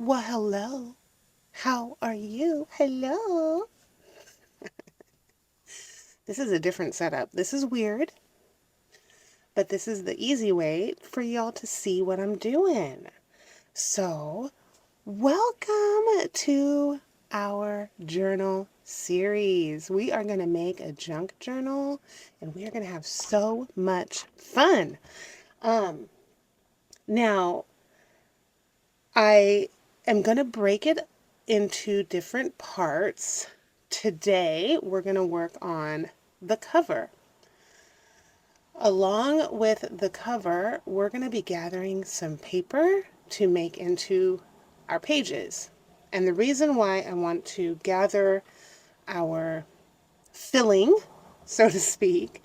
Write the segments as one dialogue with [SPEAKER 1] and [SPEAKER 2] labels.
[SPEAKER 1] Well, hello. How are you? Hello. This is a different setup. This is weird, but this is the easy way for y'all to see what I'm doing. So, welcome to our journal series. We are going to make a junk journal and we are going to have so much fun. Now, I am going to break it into different parts. Today, we're going to work on the cover. Along with the cover, we're going to be gathering some paper to make into our pages. And the reason why I want to gather our filling, so to speak,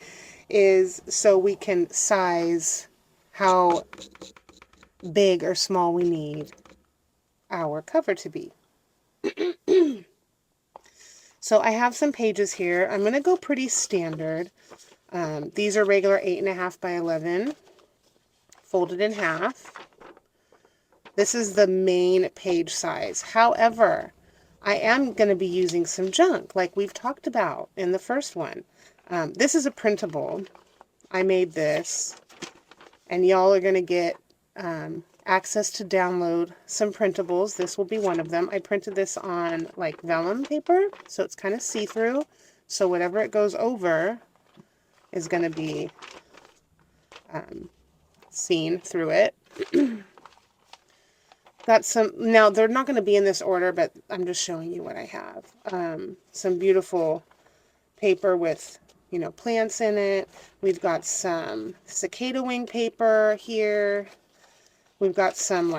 [SPEAKER 1] is so we can size how big or small we need our cover to be. So I have some pages here. I'm going to go pretty standard. These are regular 8.5 by 11, folded in half. This is the main page size. However, I am going to be using some junk like we've talked about in the first one. This is a printable. I made this, and y'all are going to get access to download some printables. This will be one of them. I printed this on like vellum paper, so it's kind of see-through. So whatever it goes over is going to be seen through it. Got some, now they're not going to be in this order, but I'm just showing you what I have. Some beautiful paper with, plants in it. We've got some cicada wing paper here. We've got some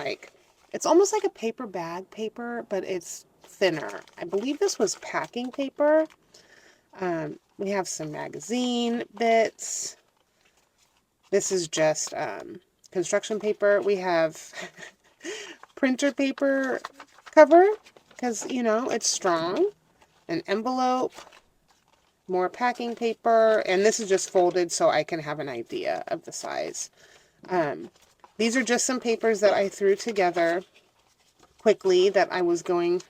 [SPEAKER 1] it's almost like a paper bag paper, but it's thinner. I believe this was packing paper. We have some magazine bits. This is just construction paper. We have printer paper cover because, it's strong. An envelope, more packing paper, and this is just folded so I can have an idea of the size. These are just some papers that I threw together quickly that I was going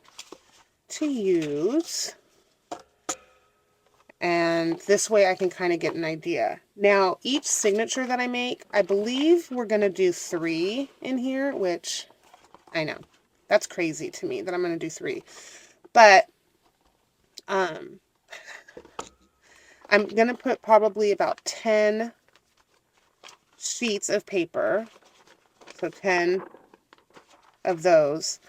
[SPEAKER 1] to use. And this way I can kind of get an idea. Now, each signature that I make, I believe we're going to do 3 in here, which I know. That's crazy to me that I'm going to do 3. But I'm going to put probably about 10 sheets of paper. So 10 of those.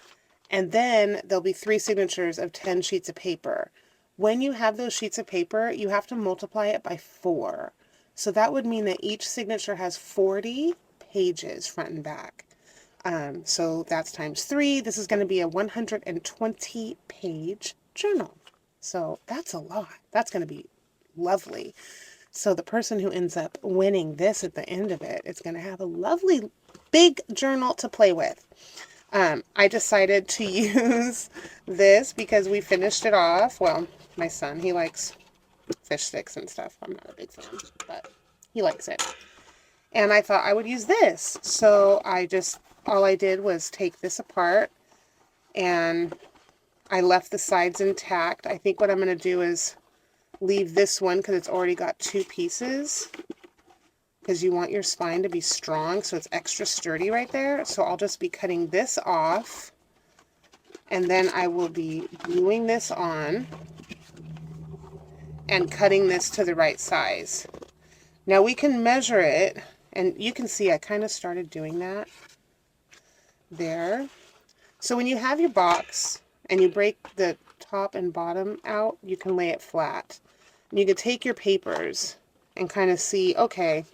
[SPEAKER 1] And then there'll be 3 signatures of 10 sheets of paper. When you have those sheets of paper, you have to multiply it by 4. So that would mean that each signature has 40 pages front and back. So that's times 3. This is going to be a 120-page journal. So that's a lot. That's going to be lovely. So the person who ends up winning this at the end of it is going to have a lovely big journal to play with. I decided to use this because we finished it off. Well, my son, he likes fish sticks and stuff. I'm not a big fan, but he likes it. And I thought I would use this. So all I did was take this apart and I left the sides intact. I think what I'm going to do is leave this one because it's already got 2 pieces. Because you want your spine to be strong, so it's extra sturdy right there. So I'll just be cutting this off, and then I will be gluing this on and cutting this to the right size. Now we can measure it, and you can see I kind of started doing that there. So when you have your box and you break the top and bottom out, you can lay it flat. And you can take your papers and kind of see, okay,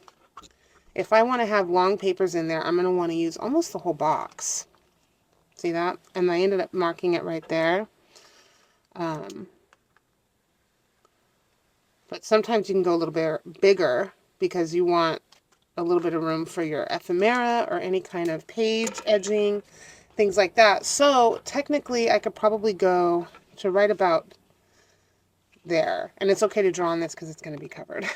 [SPEAKER 1] if I want to have long papers in there, I'm going to want to use almost the whole box. See that? And I ended up marking it right there. But sometimes you can go a little bit bigger because you want a little bit of room for your ephemera or any kind of page edging, things like that. So technically I could probably go to right about there. And it's okay to draw on this because it's going to be covered.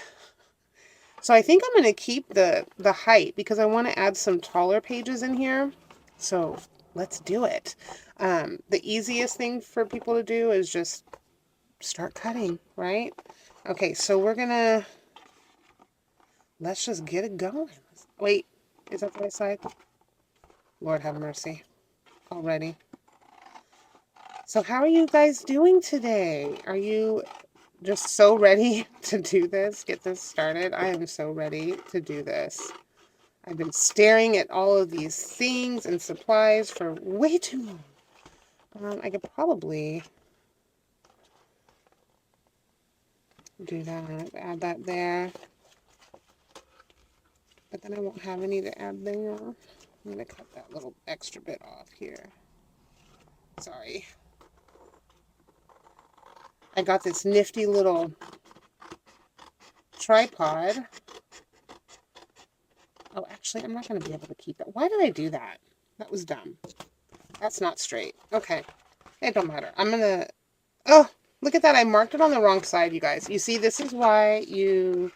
[SPEAKER 1] So I think I'm going to keep the height because I want to add some taller pages in here. So let's do it. The easiest thing for people to do is just start cutting, right? Okay, so let's just get it going. Wait, is that the right side? Lord have mercy. Already. So how are you guys doing today? Are you just so ready to do this? Get this started? I am so ready to do this. I've been staring at all of these things and supplies for way too long. I could probably do that, add that there. But then I won't have any to add there. I'm going to cut that little extra bit off here. Sorry. I got this nifty little tripod. Oh, actually, I'm not going to be able to keep it. Why did I do that? That was dumb. That's not straight. Okay. It don't matter. I'm going to... Oh, look at that. I marked it on the wrong side, you guys. You see, this is why you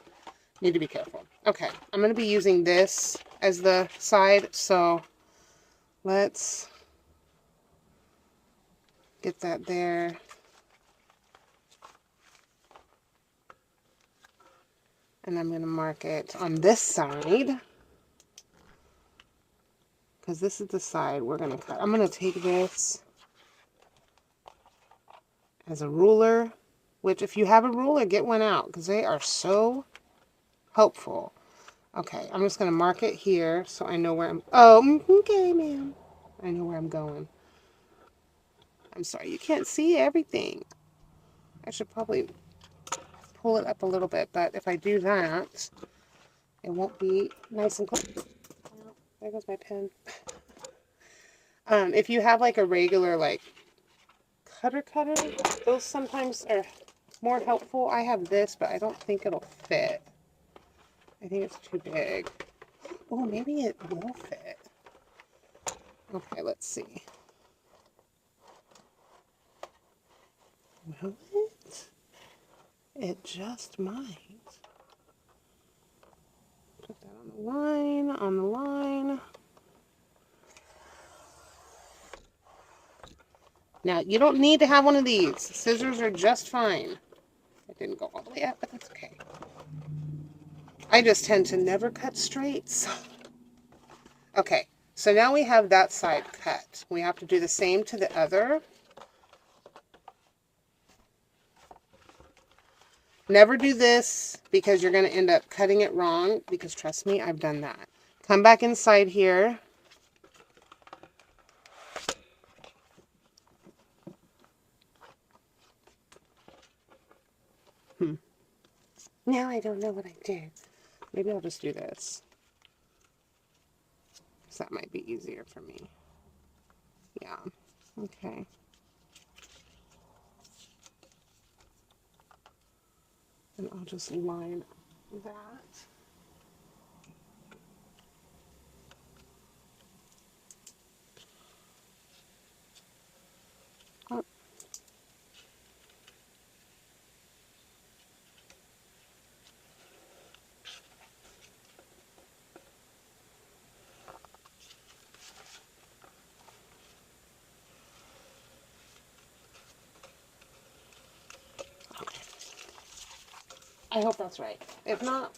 [SPEAKER 1] need to be careful. Okay. I'm going to be using this as the side. So let's get that there. And I'm going to mark it on this side. Because this is the side we're going to cut. I'm going to take this as a ruler. Which, if you have a ruler, get one out. Because they are so helpful. Okay, I'm just going to mark it here. So I know where I'm... Oh, okay, ma'am. I know where I'm going. I'm sorry, you can't see everything. I should probably pull it up a little bit. But if I do that, it won't be nice and clean. Oh, there goes my pen. If you have like a regular like cutter, those sometimes are more helpful. I have this, but I don't think it'll fit. I think it's too big. Oh, maybe it will fit. Okay, let's see. Will it? It just might. Put that on the line, on the line. Now, you don't need to have one of these. Scissors are just fine. It didn't go all the way up, but that's okay. I just tend to never cut straight, so... Okay, so now we have that side cut. We have to do the same to the other. Never do this because you're going to end up cutting it wrong, because trust me, I've done that. Come back inside here. Now I don't know what I did. Maybe I'll just do this. Because that might be easier for me. Yeah. Okay. And I'll just line that. Up. Okay. I hope that's right. If not,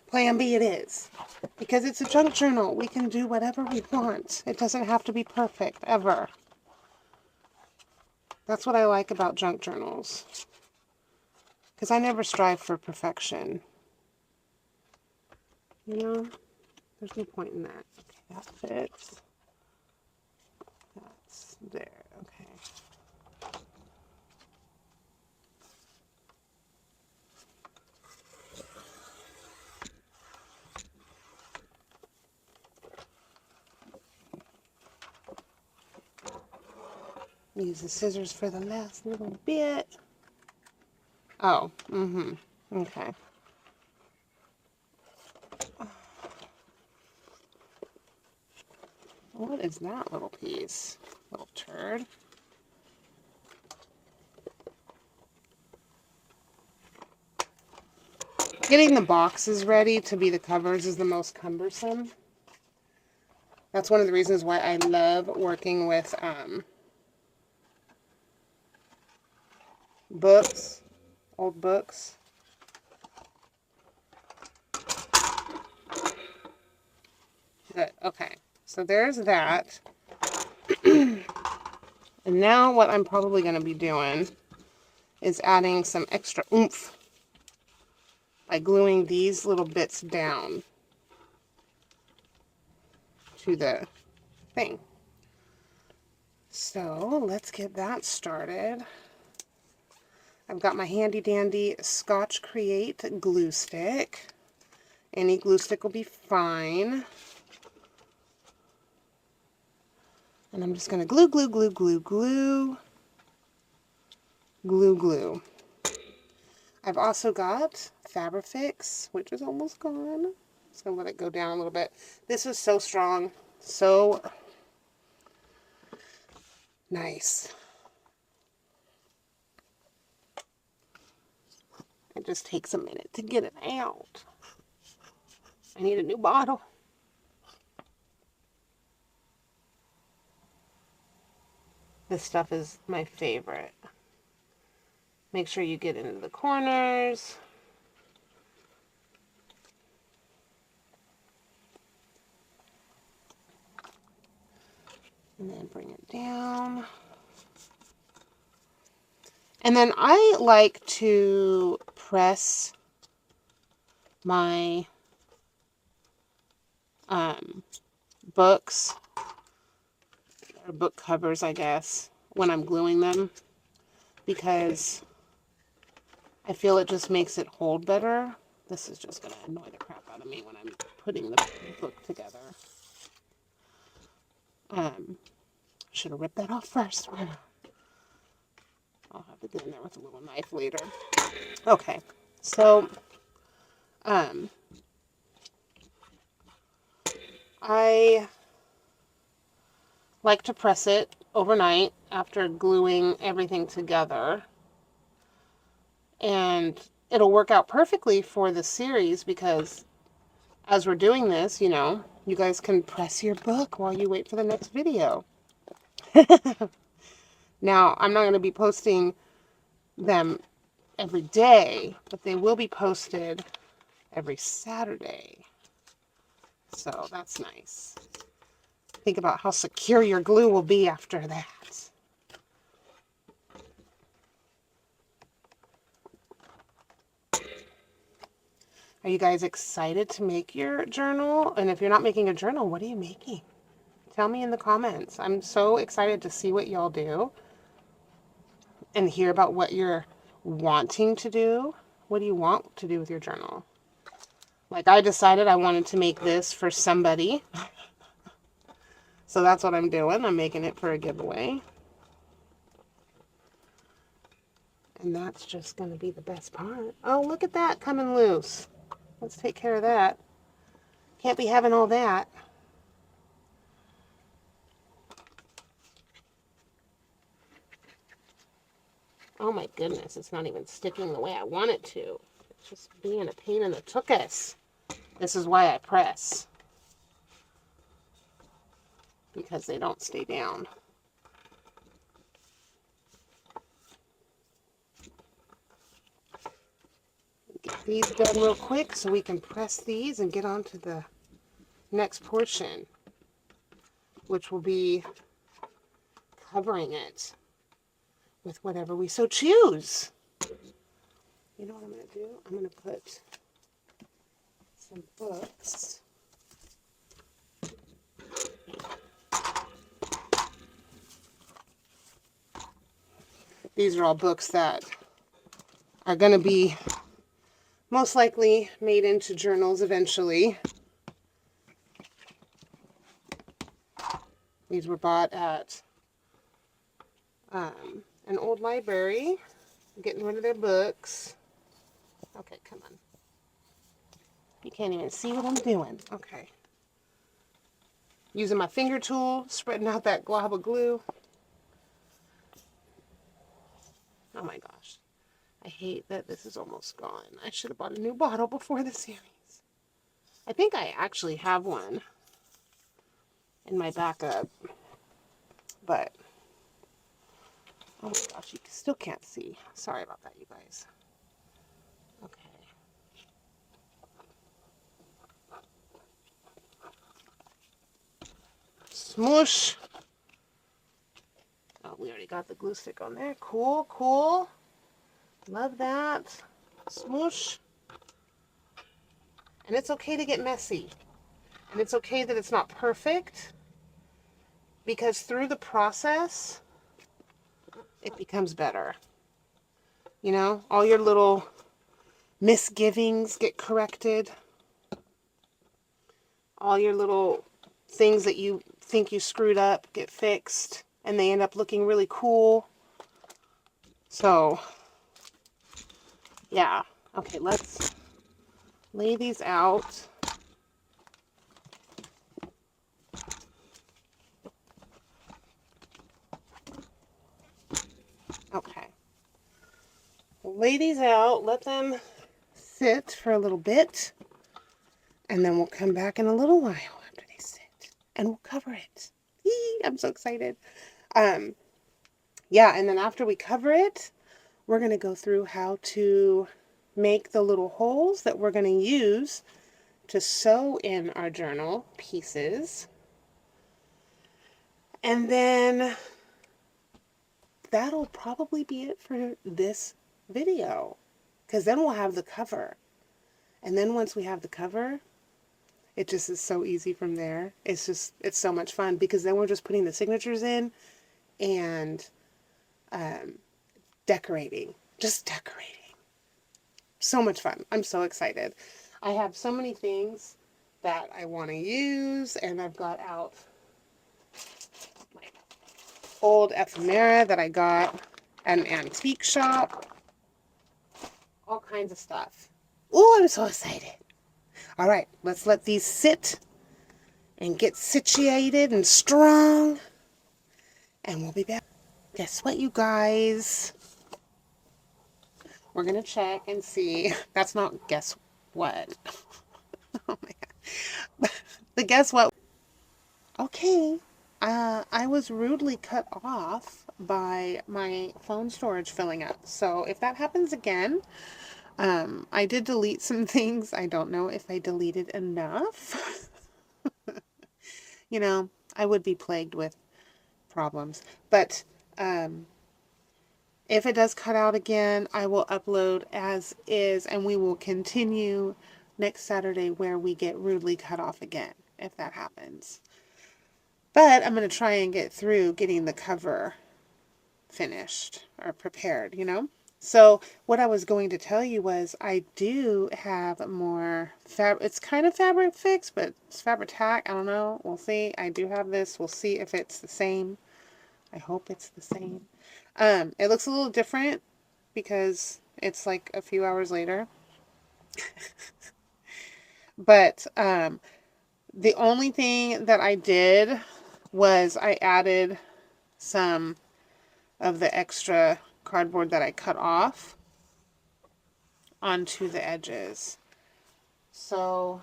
[SPEAKER 1] plan B it is. Because it's a junk journal. We can do whatever we want. It doesn't have to be perfect, ever. That's what I like about junk journals. Because I never strive for perfection. You know? There's no point in that. Okay, that fits. That's there. Okay. Use the scissors for the last little bit. Oh, okay. What is that little piece? Little turd. Getting the boxes ready to be the covers is the most cumbersome. That's one of the reasons why I love working with books, old books. Good. Okay. So there's that. And now what I'm probably going to be doing is adding some extra oomph by gluing these little bits down to the thing. So let's get that started. I've got my handy dandy Scotch Create glue stick. Any glue stick will be fine. And I'm just going to glue, glue, glue, glue, glue, glue, glue. I've also got Fabrifix, which is almost gone. Just going to let it go down a little bit. This is so strong, so nice. It just takes a minute to get it out. I need a new bottle. This stuff is my favorite. Make sure you get into the corners. And then bring it down. And then I like to press my books, or book covers, I guess, when I'm gluing them, because I feel it just makes it hold better. This is just going to annoy the crap out of me when I'm putting the book together. Should have ripped that off first. I'll have to get in there with a little knife later. Okay, so I like to press it overnight after gluing everything together. And it'll work out perfectly for the series because as we're doing this, you know, you guys can press your book while you wait for the next video. Now, I'm not going to be posting them every day, but they will be posted every Saturday. So that's nice. Think about how secure your glue will be after that. Are you guys excited to make your journal? And if you're not making a journal, what are you making? Tell me in the comments. I'm so excited to see what y'all do and hear about what you're wanting to do. What do you want to do with your journal? Like, I decided I wanted to make this for somebody. So that's what I'm doing. I'm making it for a giveaway. And that's just going to be the best part. Oh, look at that coming loose. Let's take care of that. Can't be having all that. Oh my goodness, it's not even sticking the way I want it to. It's just being a pain in the tuchus. This is why I press. Because they don't stay down. Get these done real quick so we can press these and get on to the next portion, which will be covering it with whatever we so choose. You know what I'm going to do? I'm going to put some books. These are all books that are going to be most likely made into journals eventually. These were bought at an old library, getting rid of their books. Okay, come on. You can't even see what I'm doing. Okay. Using my finger tool, spreading out that glob of glue. Oh my gosh. I hate that this is almost gone. I should have bought a new bottle before the series. I think I actually have one in my backup. But, oh my gosh, you still can't see. Sorry about that, you guys. Okay. Smoosh. Oh, we already got the glue stick on there. Cool, cool. Love that. Smoosh. And it's okay to get messy. And it's okay that it's not perfect, because through the process, it becomes better. You know, all your little misgivings get corrected. All your little things that you think you screwed up get fixed, and they end up looking really cool. So, yeah. Okay, let's lay these out. Okay. We'll lay these out, let them sit for a little bit, and then we'll come back in a little while after they sit, and we'll cover it. Eee, I'm so excited. Yeah, and then after we cover it, we're going to go through how to make the little holes that we're going to use to sew in our journal pieces. And then that'll probably be it for this video, because then we'll have the cover. And then once we have the cover, it just is so easy from there. It's so much fun, because then we're just putting the signatures in and decorating. Just decorating. So much fun. I'm so excited. I have so many things that I want to use, and I've got out my old ephemera that I got at an antique shop. All kinds of stuff. Oh, I'm so excited. All right, let's let these sit and get situated and strong, and we'll be back. Guess what, you guys? We're going to check and see. That's not guess what. Oh my God. But guess what? Okay. I was rudely cut off by my phone storage filling up. So if that happens again, I did delete some things. I don't know if I deleted enough. You know, I would be plagued with problems. But if it does cut out again, I will upload as is, and we will continue next Saturday where we get rudely cut off again, if that happens. But I'm going to try and get through getting the cover finished or prepared, you know? So what I was going to tell you was I do have more fabric. It's kind of fabric fix, but it's fabric tack. I don't know. We'll see. I do have this. We'll see if it's the same. I hope it's the same. It looks a little different because it's like a few hours later. But the only thing that I did was I added some of the extra cardboard that I cut off onto the edges. So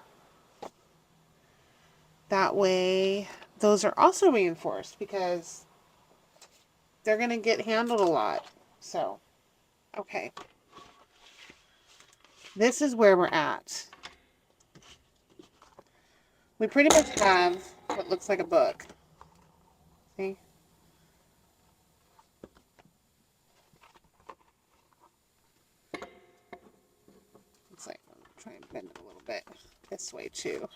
[SPEAKER 1] that way those are also reinforced, because they're going to get handled a lot. So, okay. This is where we're at. We pretty much have what looks like a book. See? It's like, I'm trying to bend it a little bit this way too.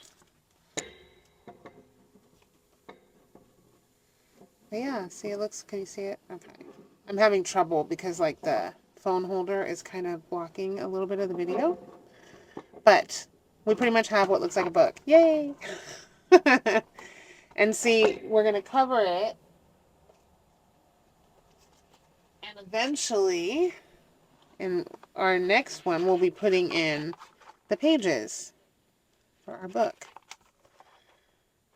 [SPEAKER 1] But yeah, see, it looks, can you see it? Okay. I'm having trouble because like the phone holder is kind of blocking a little bit of the video. But we pretty much have what looks like a book. Yay! And see, we're going to cover it. And eventually, in our next one, we'll be putting in the pages for our book.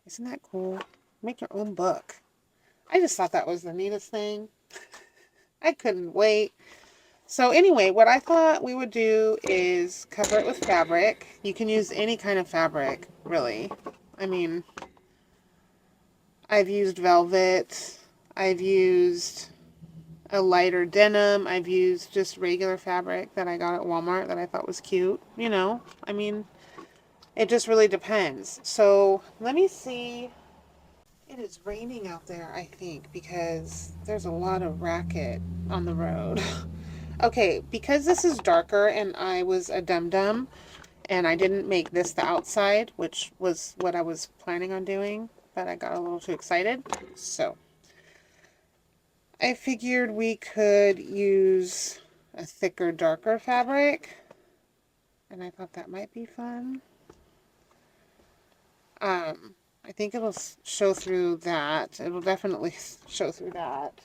[SPEAKER 1] Isn't that cool? Make your own book. I just thought that was the neatest thing. I couldn't wait. So anyway, what I thought we would do is cover it with fabric. You can use any kind of fabric, really. I mean, I've used velvet. I've used a lighter denim. I've used just regular fabric that I got at Walmart that I thought was cute. You know, I mean, it just really depends. So let me see. It is raining out there, I think, because there's a lot of racket on the road. Okay, because this is darker and I was a dum-dum and I didn't make this the outside, which was what I was planning on doing, but I got a little too excited. So I figured we could use a thicker, darker fabric, and I thought that might be fun. I think it'll show through that. It'll definitely show through that.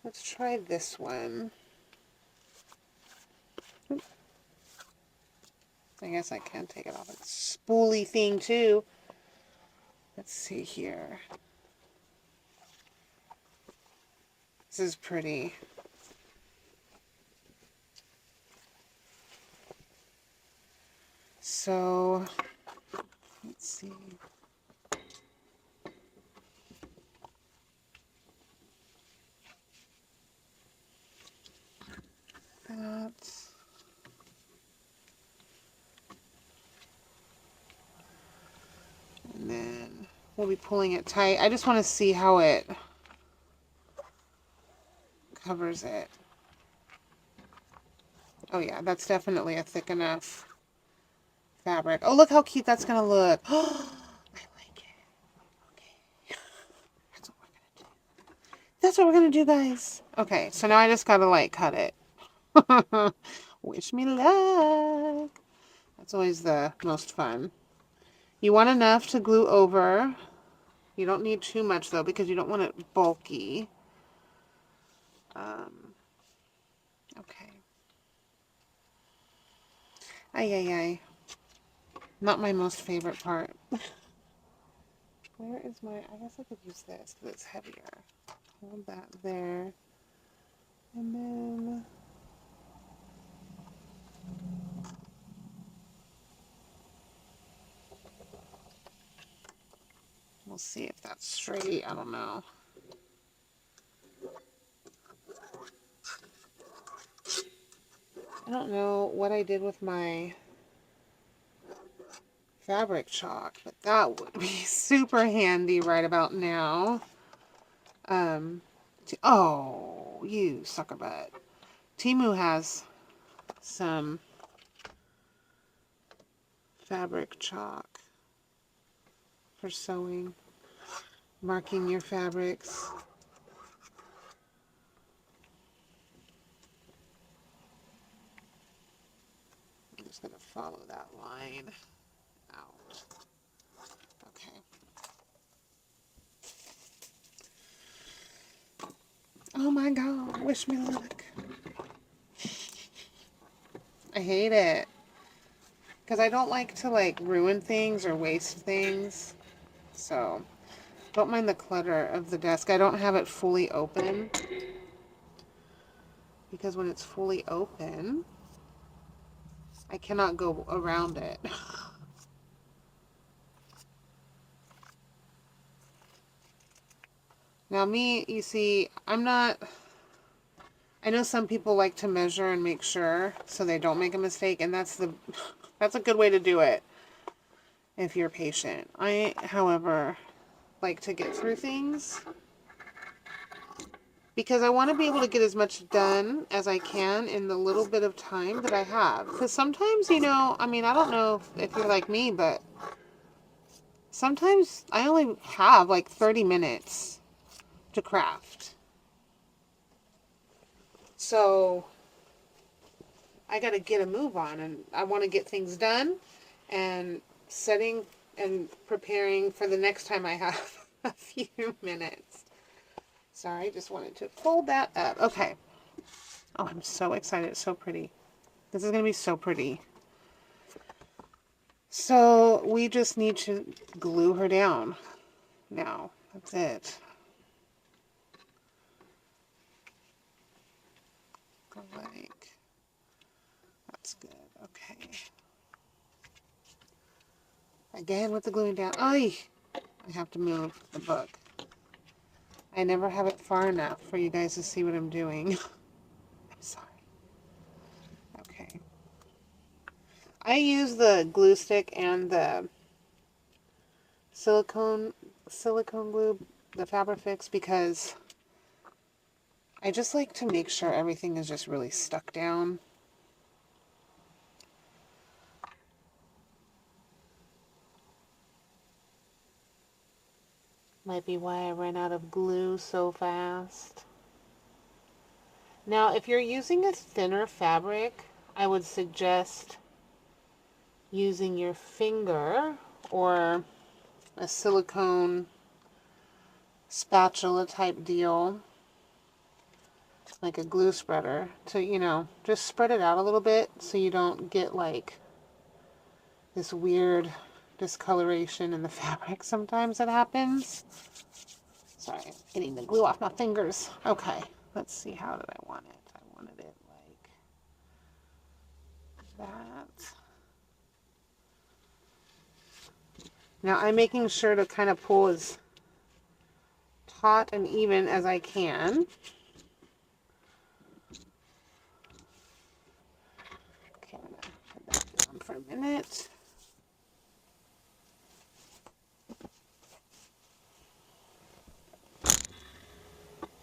[SPEAKER 1] Let's try this one. I guess I can take it off. It's a spoolie thing too. Let's see here. This is pretty. So, let's see. That. And then we'll be pulling it tight. I just want to see how it covers it. Oh yeah, that's definitely a thick enough fabric. Oh, look how cute that's going to look. Oh, I like it. Okay. That's what we're going to do. That's what we're going to do, guys. Okay, so now I just got to, like, cut it. Wish me luck. That's always the most fun. You want enough to glue over. You don't need too much, though, because you don't want it bulky. Okay. Ay, ay, ay. Not my most favorite part. Where is my... I guess I could use this because it's heavier. Hold that there. And then... we'll see if that's straight. I don't know. I don't know what I did with my fabric chalk, but that would be super handy right about now. Oh, you sucker butt. Temu has some fabric chalk for sewing, marking your fabrics. I'm just going to follow that line out. Okay. Oh my God, wish me luck. I hate it. Because I don't like to like ruin things or waste things. So, don't mind the clutter of the desk. I don't have it fully open. Because when it's fully open, I cannot go around it. Now me, you see, I'm not... I know some people like to measure and make sure so they don't make a mistake, and that's a good way to do it if you're patient. I, however, like to get through things because I want to be able to get as much done as I can in the little bit of time that I have. Because sometimes, you know, I mean, I don't know if you're like me, but sometimes I only have like 30 minutes to craft. So I got to get a move on, and I want to get things done and setting and preparing for the next time I have a few minutes. Sorry, just wanted to fold that up. Okay. Oh, I'm so excited. It's so pretty. This is going to be so pretty. So we just need to glue her down now. That's it. Like, that's good. Okay. Again with the gluing down. Ay! I have to move the book. I never have it far enough for you guys to see what I'm doing. I'm sorry. Okay. I use the glue stick and the silicone glue, the Fabrifix, because I just like to make sure everything is just really stuck down. Might be why I ran out of glue so fast. Now, if you're using a thinner fabric, I would suggest using your finger or a silicone spatula type deal, like a glue spreader, to, you know, just spread it out a little bit so you don't get like this weird discoloration in the fabric. Sometimes it happens. Sorry, I'm getting the glue off my fingers. Okay, let's see, how did I want it? I wanted it like that. Now I'm making sure to kind of pull as taut and even as I can. Okay, I'm gonna put that down for a minute.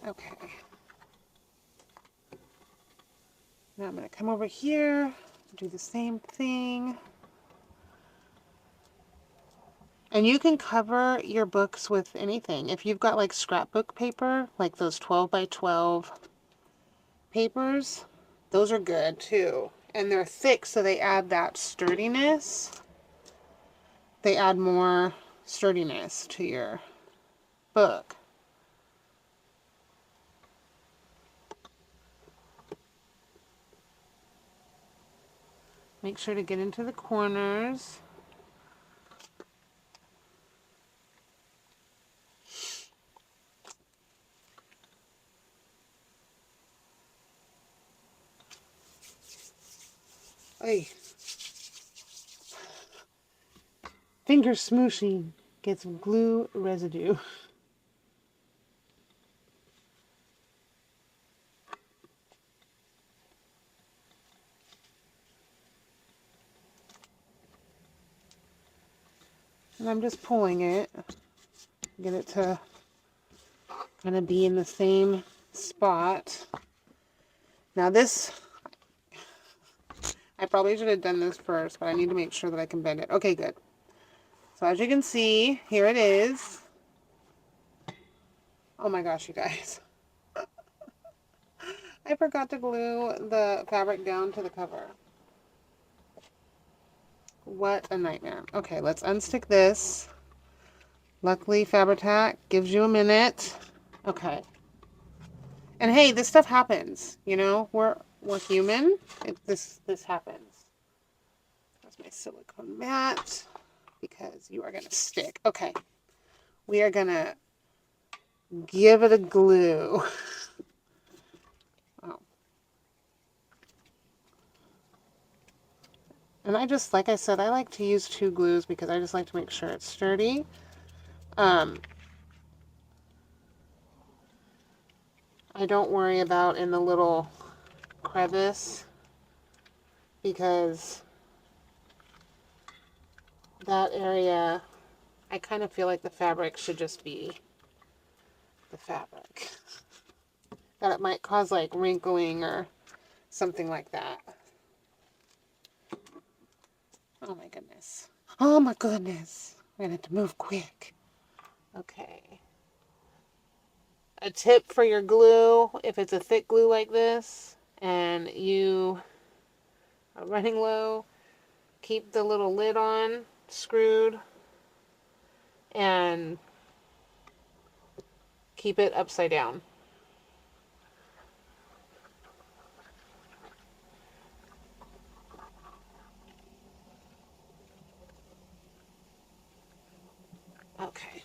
[SPEAKER 1] Okay. Now I'm going to come over here, do the same thing. And you can cover your books with anything. If you've got like scrapbook paper, like those 12 by 12 papers, those are good too. And they're thick, so they add that sturdiness. They add more sturdiness to your book. Make sure to get into the corners. Ay. Finger smooshing gets glue residue. And I'm just pulling it, get it to kind of be in the same spot. Now this, I probably should have done this first, but I need to make sure that I can bend it. Okay, good. So as you can see, here it is. Oh my gosh, you guys. I forgot to glue the fabric down to the cover. What a nightmare. Okay, let's unstick this. Luckily, Fabri-Tac gives you a minute. Okay. And hey, this stuff happens, you know? We're human. This happens. That's my silicone mat, because you are going to stick. Okay. We are going to give it a glue. Oh. And I just, like I said, I like to use 2 glues because I just like to make sure it's sturdy. I don't worry about in the little crevice, because that area, I kind of feel like the fabric should just be the fabric. That it might cause like wrinkling or something like that. Oh my goodness. Oh my goodness. We're gonna have to move quick. Okay. A tip for your glue, if it's a thick glue like this and you are running low, keep the little lid on, screwed, and keep it upside down. Okay.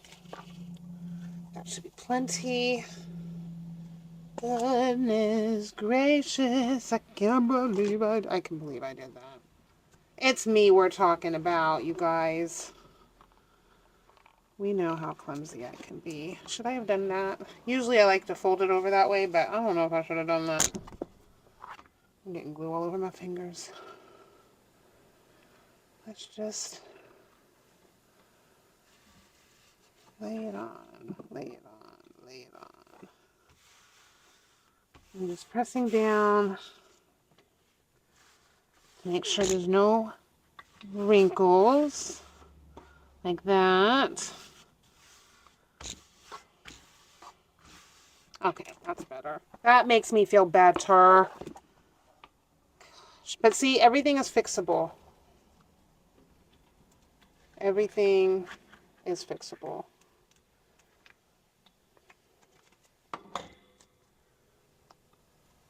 [SPEAKER 1] That should be plenty. Goodness gracious. I can't believe I can believe I did that. It's me we're talking about, you guys. We know how clumsy I can be. Should I have done that? Usually I like to fold it over that way, but I don't know if I should have done that. I'm getting glue all over my fingers. Let's just lay it on, lay it on, lay it on. I'm just pressing down to make sure there's no wrinkles, like that. Okay, that's better. That makes me feel better. But see, everything is fixable. Everything is fixable.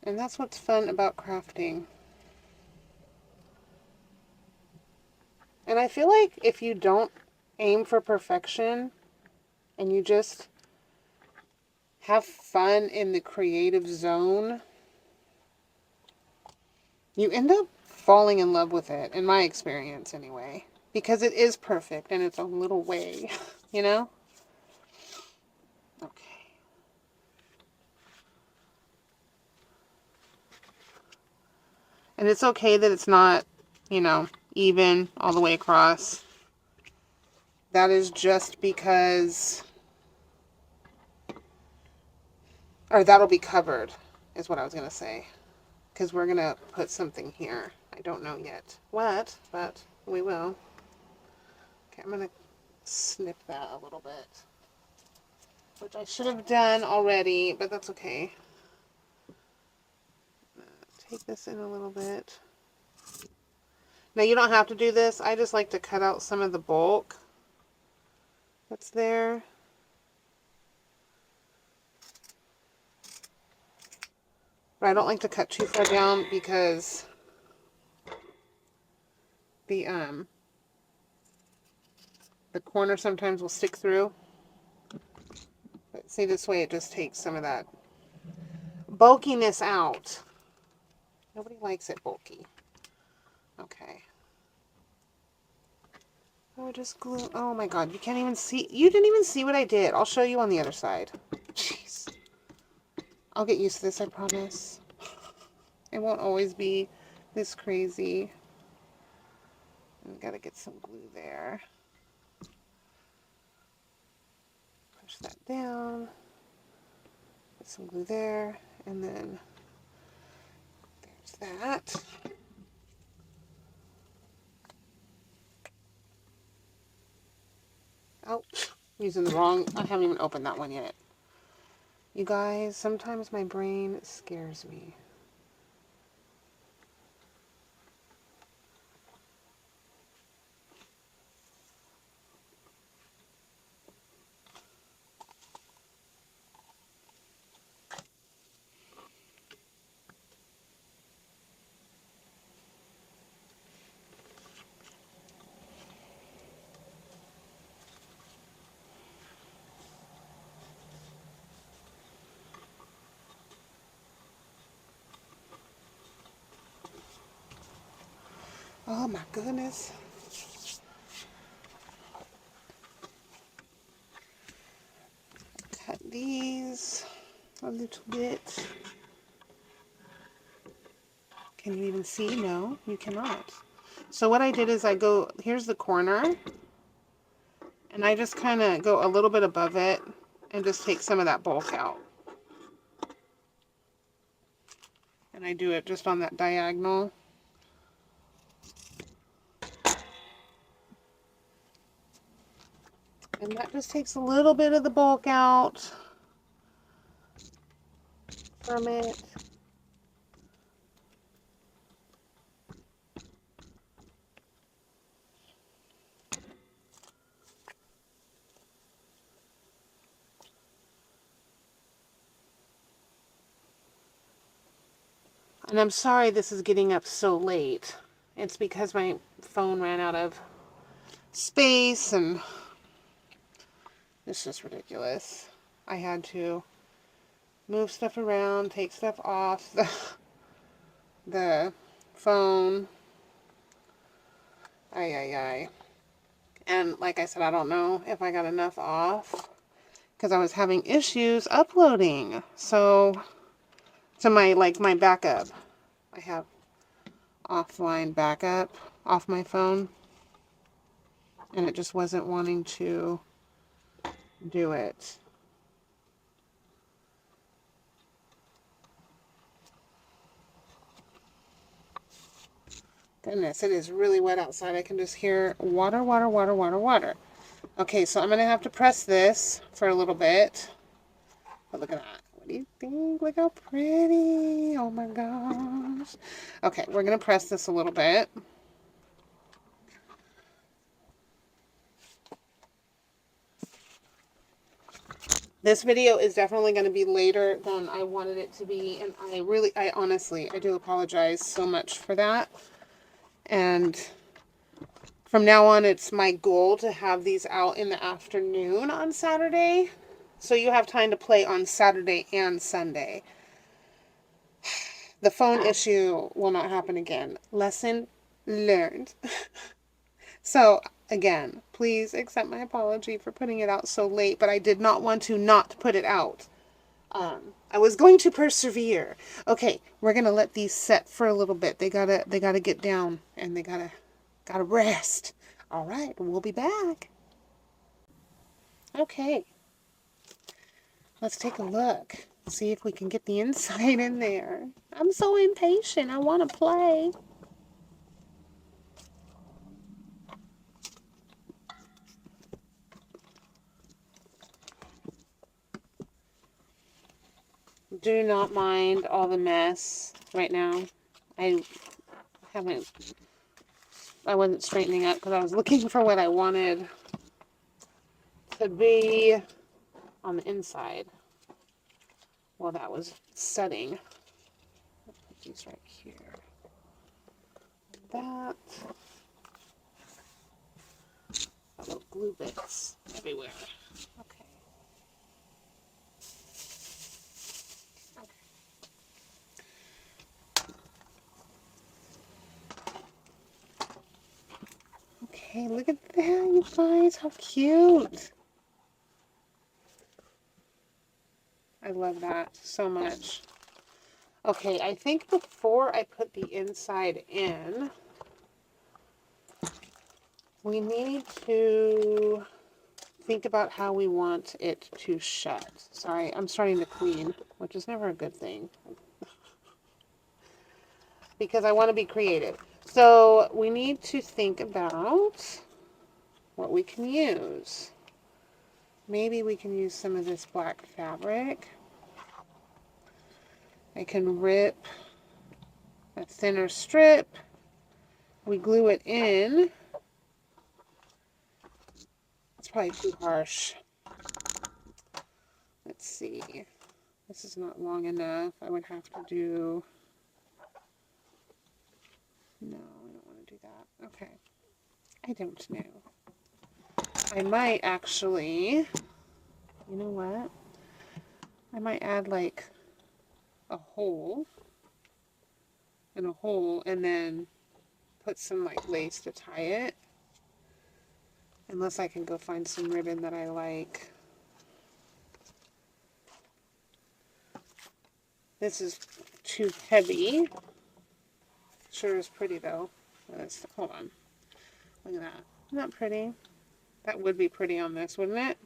[SPEAKER 1] And that's what's fun about crafting. And I feel like if you don't aim for perfection and you just have fun in the creative zone, you end up falling in love with it, in my experience anyway. Because it is perfect in its own little way, you know? Okay. And it's okay that it's not, you know, even all the way across. That is just because, or that'll be covered, is what I was going to say. Because we're going to put something here. I don't know yet what, but we will. Okay, I'm going to snip that a little bit. Which I should have done already, but that's okay. Take this in a little bit. Now you don't have to do this. I just like to cut out some of the bulk that's there. But I don't like to cut too far down because the corner sometimes will stick through. But see, this way it just takes some of that bulkiness out. Nobody likes it bulky. Okay. Oh, just glue. Oh my god, you can't even see. You didn't even see what I did. I'll show you on the other side. Jeez. I'll get used to this, I promise. It won't always be this crazy. I've got to get some glue there. Push that down. Put some glue there. And then there's that. Oh, using the wrong. I haven't even opened that one yet. You guys, sometimes my brain scares me. Oh my goodness. Cut these a little bit. Can you even see? No, you cannot. So what I did is I go, here's the corner, and I just kind of go a little bit above it and just take some of that bulk out. And I do it just on that diagonal. And that just takes a little bit of the bulk out from it. And I'm sorry this is getting up so late. It's because my phone ran out of space and it's just ridiculous. I had to move stuff around, take stuff off the phone. Ay, ay, ay. And like I said, I don't know if I got enough off because I was having issues uploading. So to my backup, I have offline backup off my phone, and it just wasn't wanting to do it. Goodness, it is really wet outside. I can just hear water, water, water, water, water. Okay, so I'm going to have to press this for a little bit. But look at that. What do you think? Look how pretty. Oh my gosh. Okay, we're going to press this a little bit. This video is definitely going to be later than I wanted it to be. And I honestly, I do apologize so much for that. And from now on, it's my goal to have these out in the afternoon on Saturday. So you have time to play on Saturday and Sunday. The phone issue will not happen again. Lesson learned. So, again, please accept my apology for putting it out so late, but I did not want to not put it out. I was going to persevere. Okay, we're going to let these set for a little bit. They gotta get down, and they gotta rest. All right, we'll be back. Okay, let's take a look. See if we can get the inside in there. I'm so impatient. I want to play. Do not mind all the mess right now. I wasn't straightening up because I was looking for what I wanted to be on the inside while that was setting. I'll put these right here. That. Little glue bits everywhere. Okay. Okay, look at that, you guys. How cute. I love that so much. Okay, I think before I put the inside in, we need to think about how we want it to shut. Sorry, I'm starting to clean, which is never a good thing. Because I want to be creative. So we need to think about what we can use. Maybe we can use some of this black fabric. I can rip a thinner strip. We glue it in. It's probably too harsh. Let's see. This is not long enough. I would have to do... No, I don't want to do that. Okay. I don't know. I might actually... You know what? I might add like a hole and a hole and then put some like lace to tie it. Unless I can go find some ribbon that I like. This is too heavy. Sure is pretty though. Hold on. Look at that. Isn't that pretty? That would be pretty on this, wouldn't it?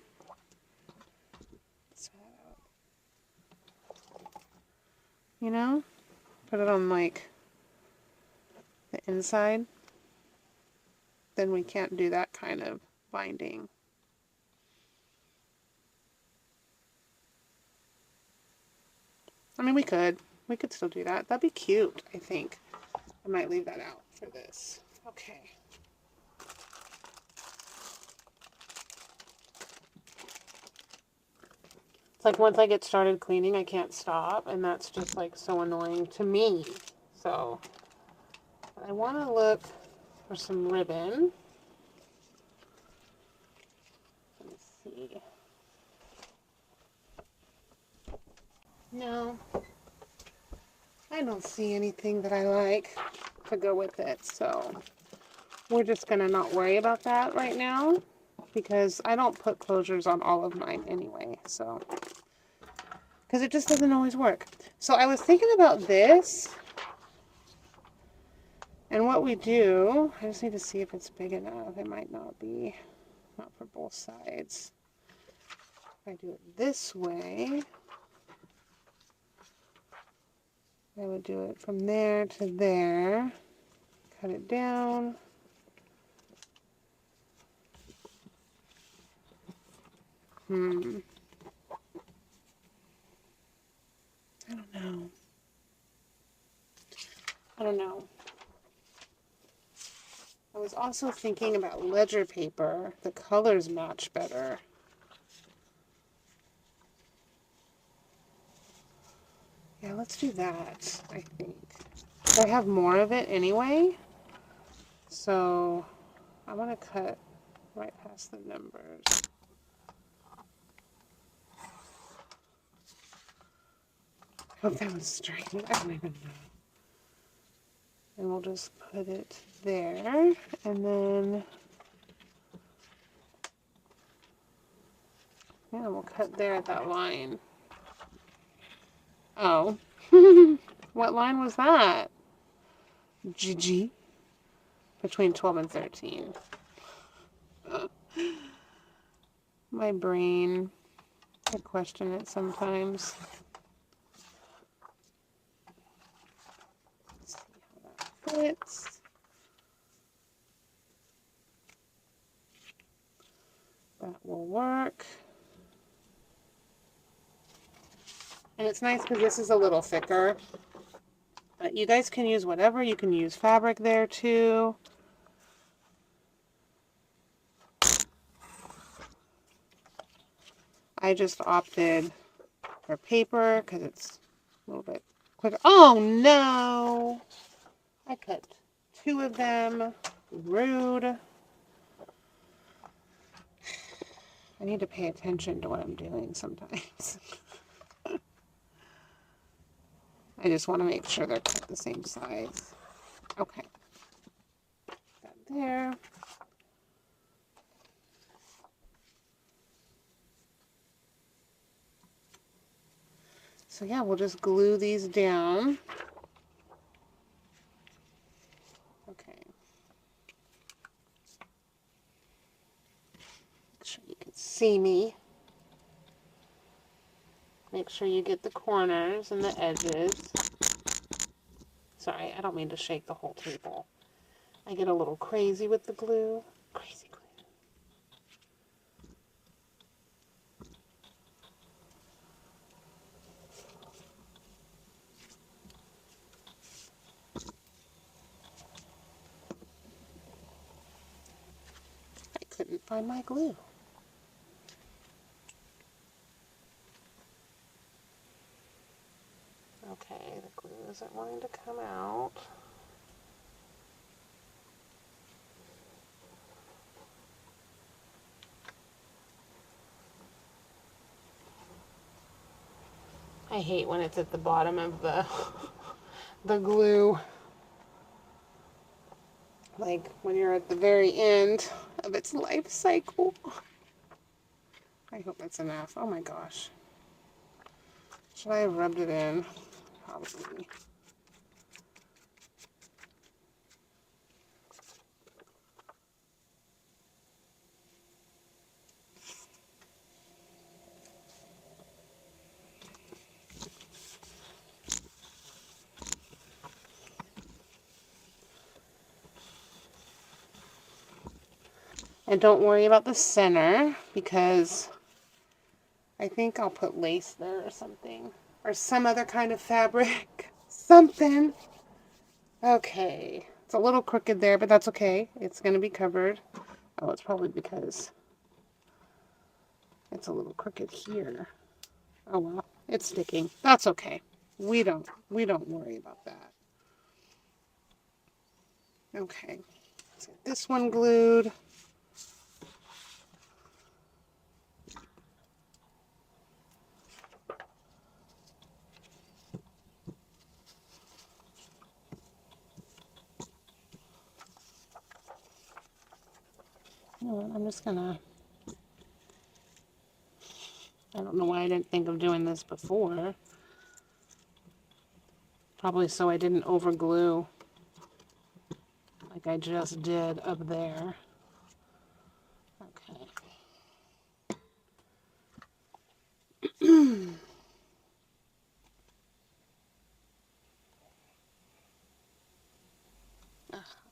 [SPEAKER 1] You know? Put it on like the inside. Then we can't do that kind of binding. I mean, we could. We could still do that. That'd be cute, I think. I might leave that out for this. Okay. It's like once I get started cleaning, I can't stop, and that's just like so annoying to me. So, I want to look for some ribbon. Let me see. No, I don't see anything that I like to go with it, so we're just going to not worry about that right now because I don't put closures on all of mine anyway. So, because it just doesn't always work. So I was thinking about this and what we do. I just need to see if it's big enough. It might not be, not for both sides. If I do it this way, I would do it from there to there, cut it down. I don't know. I don't know. I was also thinking about ledger paper. The colors match better. Yeah, let's do that, I think. I have more of it anyway. So I want to cut right past the numbers. I hope that was straight. I don't even know. And we'll just put it there. And then, yeah, we'll cut there at that line. Oh. What line was that? Gigi. Between 12 and 13. My brain, I question it sometimes. Let's see how that fits. That will work. And it's nice because this is a little thicker. But you guys can use whatever. You can use fabric there too. I just opted for paper because it's a little bit quicker. Oh no! I cut 2 of them. Rude. I need to pay attention to what I'm doing sometimes. I just want to make sure they're cut the same size. Okay. That there. So yeah, we'll just glue these down. Okay. Make sure you can see me. Make sure you get the corners and the edges. Sorry, I don't mean to shake the whole table. I get a little crazy with the glue. Crazy glue. I couldn't find my glue. Okay, the glue isn't wanting to come out. I hate when it's at the bottom of the glue. Like when you're at the very end of its life cycle. I hope that's enough. Oh my gosh. Should I have rubbed it in? Probably. And don't worry about the center because I think I'll put lace there or something. Or some other kind of fabric. Something. Okay. It's a little crooked there, but that's okay. It's going to be covered. Oh, it's probably because it's a little crooked here. Oh well, it's sticking. That's okay. We don't worry about that. Okay. Let's get this one glued. You know what, I'm just gonna, I don't know why I didn't think of doing this before. Probably so I didn't over glue like I just did up there. Okay.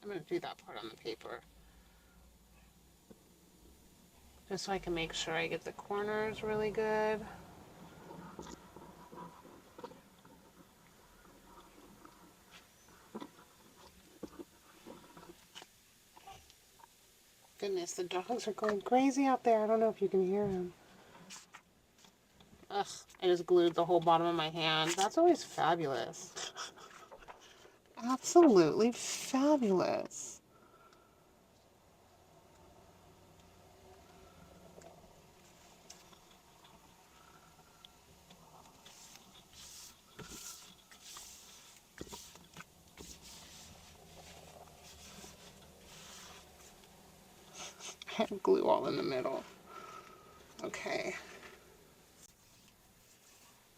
[SPEAKER 1] I'm going to do that part on the paper. Just so I can make sure I get the corners really good. Goodness, the dogs are going crazy out there. I don't know if you can hear them. Ugh, I just glued the whole bottom of my hand. That's always fabulous. Absolutely fabulous. I have glue all in the middle. Okay.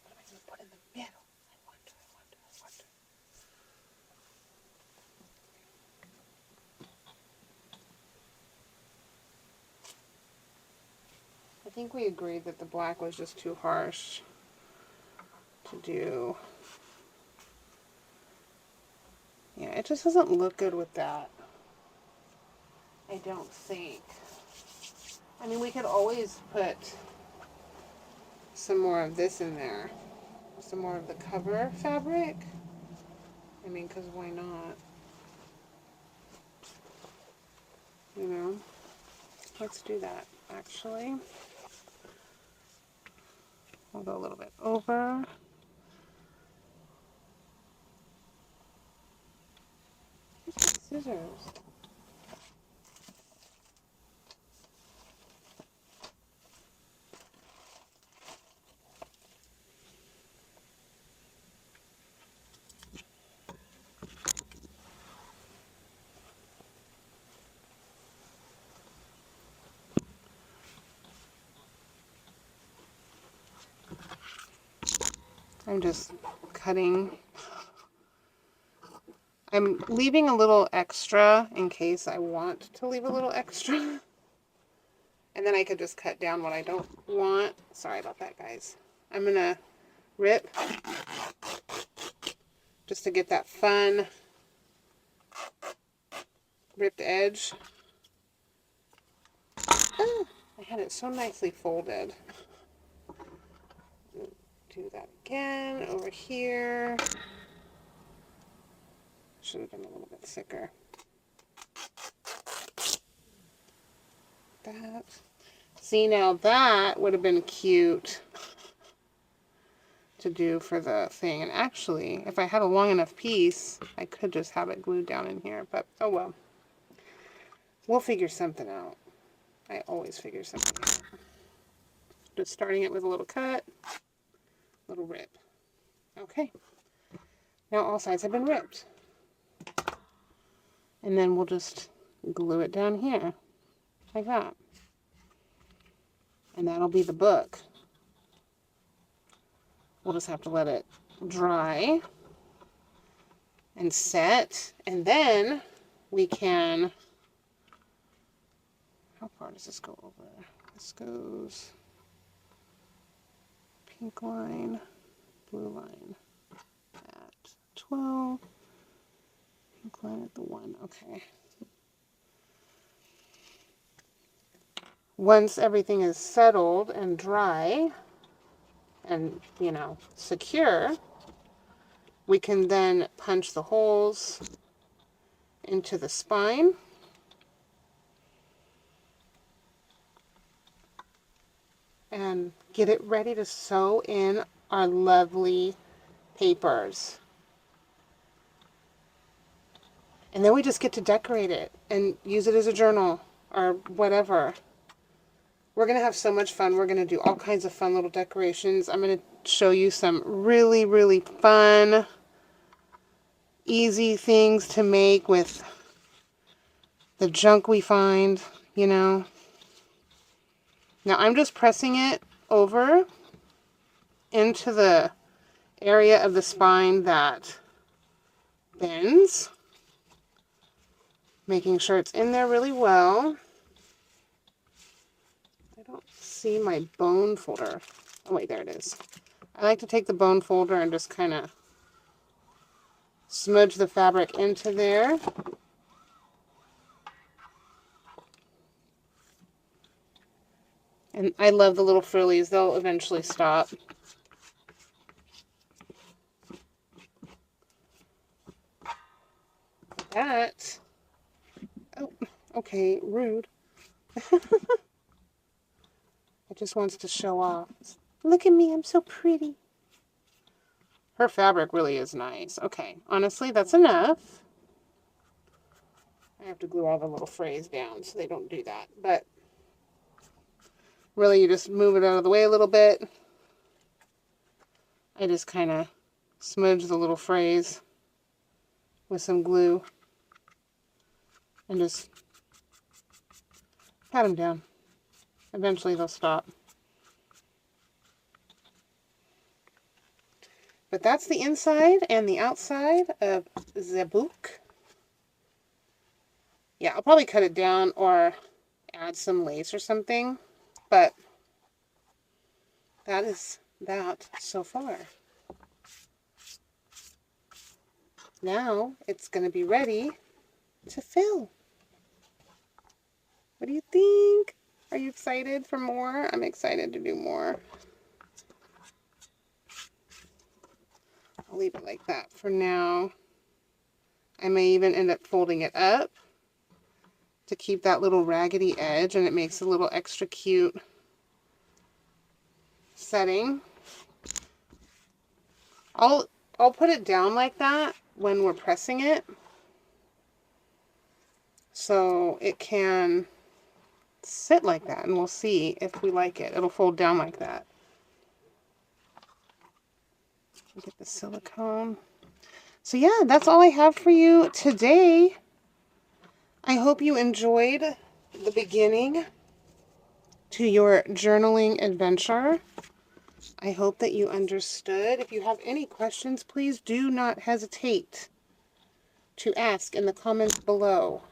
[SPEAKER 1] What am I going to put in the middle? I wonder. I think we agreed that the black was just too harsh to do. Yeah, it just doesn't look good with that. I don't think. I mean, we could always put some more of this in there. Some more of the cover fabric. I mean, because why not? You know? Let's do that, actually. I'll go a little bit over. Scissors. I'm just cutting. I'm leaving a little extra in case I want to leave a little extra. And then I could just cut down what I don't want. Sorry about that, guys. I'm going to rip just to get that fun ripped edge. Ah, I had it so nicely folded. Do that again over here. Should have been a little bit thicker. That. See, now that would have been cute to do for the thing. And actually, if I had a long enough piece, I could just have it glued down in here. But, oh well. We'll figure something out. I always figure something out. Just starting it with a little cut, little rip. Okay. Now all sides have been ripped. And then we'll just glue it down here, like that. And that'll be the book. We'll just have to let it dry and set. And then we can, how far does this go over? This goes pink line, blue line at 12, pink line at the 1. Okay. Once everything is settled and dry and, you know, secure, we can then punch the holes into the spine. And get it ready to sew in our lovely papers. And then we just get to decorate it and use it as a journal or whatever. We're going to have so much fun. We're going to do all kinds of fun little decorations. I'm going to show you some really, really fun, easy things to make with the junk we find. you know. Now I'm just pressing it over into the area of the spine that bends, making sure it's in there really well. I don't see my bone folder. Oh wait, there it is. I like to take the bone folder and just kind of smudge the fabric into there. And I love the little frillies. They'll eventually stop. That. Oh, okay, rude. It just wants to show off. Look at me, I'm so pretty. Her fabric really is nice. Okay, honestly, that's enough. I have to glue all the little frays down so they don't do that. But really, you just move it out of the way a little bit. I just kind of smudge the little frays with some glue and just pat them down. Eventually they'll stop. But that's the inside and the outside of the book. Yeah, I'll probably cut it down or add some lace or something. But that is that so far. Now it's going to be ready to fill. What do you think? Are you excited for more? I'm excited to do more. I'll leave it like that for now. I may even end up folding it up to keep that little raggedy edge, and it makes a little extra cute setting. I'll put it down like that when we're pressing it so it can sit like that, and we'll see if we like it. It'll fold down like that. Get the silicone. So yeah, that's all I have for you today. I hope you enjoyed the beginning to your journaling adventure. I hope that you understood. If you have any questions, please do not hesitate to ask in the comments below.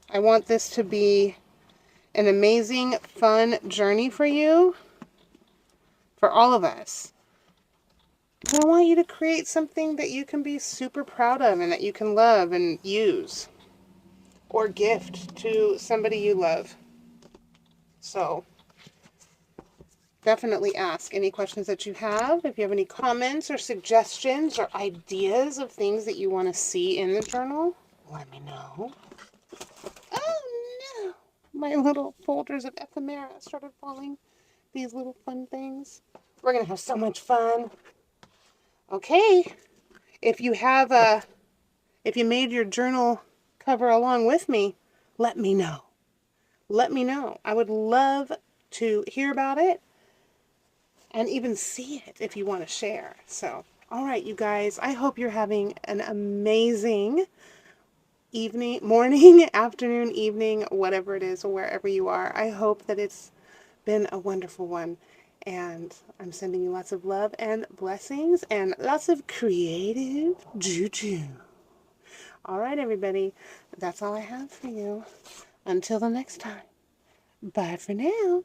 [SPEAKER 1] I want this to be an amazing, fun journey for you, for all of us. And I want you to create something that you can be super proud of and that you can love and use or gift to somebody you love. So definitely ask any questions that you have. If you have any comments or suggestions or ideas of things that you want to see in the journal, let me know. Oh no! My little folders of ephemera started falling. These little fun things. We're going to have so much fun. Okay. If you have if you made your journal cover along with me, let me know. Let me know. I would love to hear about it and even see it if you want to share. So, all right, you guys, I hope you're having an amazing evening, morning, afternoon, evening, whatever it is, or wherever you are. I hope that it's been a wonderful one. And I'm sending you lots of love and blessings and lots of creative juju. All right, everybody. That's all I have for you. Until the next time. Bye for now.